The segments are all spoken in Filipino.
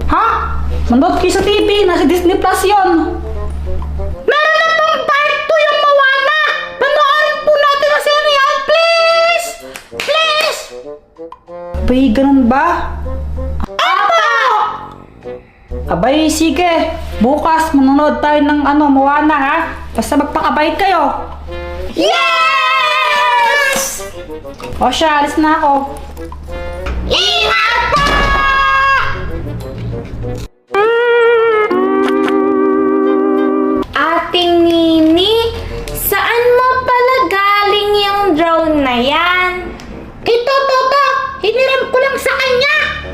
Ha? Manood kayo sa TV, nasa Disney Plus yun. Meron na pong part 2 yung Moana. Panoorin po natin ang serial, please! Please! Abay, ganun ba? Apo! Abay, sige. Bukas, manonood tayo ng Moana, ha? Basta magpakabait kayo. Yes! O siya, alis na ako. Ingat po! Ating Nini, saan mo pala galing yung drone na yan? Ito, Toto! Hiniram ko lang sa kanya!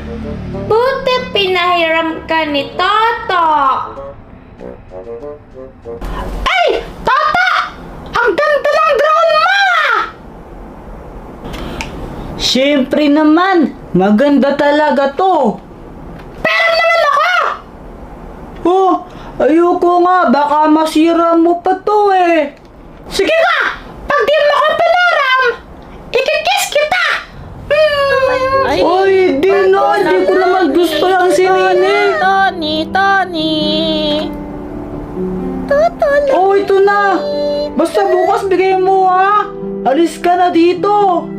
Buti pinahiram ka ni Toto. Ay! Toto! Ang ganda ng drone mo! Siyempre naman, maganda talaga to. Pero naman ako! Oh, ayoko nga, baka masira mo pa to eh. Sige nga! Pag di mo ako pinaram, ikikiss kita! Ay, di na, di ko naman gusto yung si Nini. Tony. Oh, ito na. Basta bukas bigay mo ha. Alis ka na dito.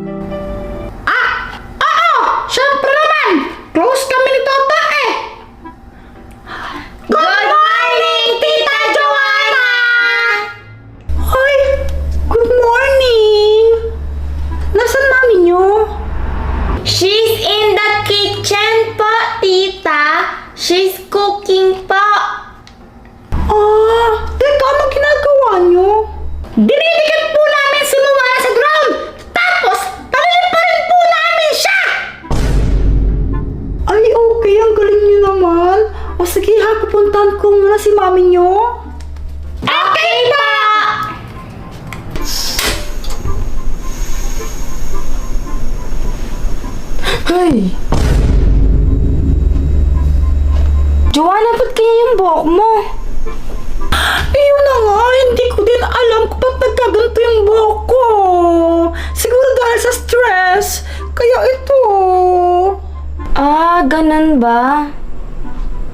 Oo! Siyempre naman! Close kami ni Toto eh! Good morning, Tita Joanna! Ay, good morning! Nasaan mami niyo? She's in the kitchen po, tita. She's cooking po. Teka, ano ginagawa niyo? Dinidikit po namin si Moana sa ground! Tapos, paliliparin po namin siya! Ay, okay. Ang galing niyo naman. O sige ha, pupuntahan ko muna si mami niyo. Okay pa! Hey! Joanna, ba't kaya yung buhok mo? Ayun na nga, hindi ko din alam kung ba't nagkaganto yung buhok ko. Siguro dahil sa stress. Kaya ito. Ganun ba?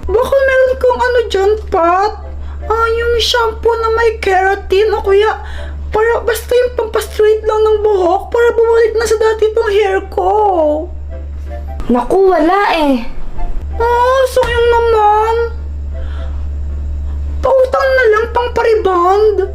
Baka meron kang dyan, Pat? Yung shampoo na may keratin o kaya para basta yung pampastraight lang ng buhok para bumalik na sa dati pang hair ko. Naku, wala eh. Sayang naman. Pautang na lang pang pariband.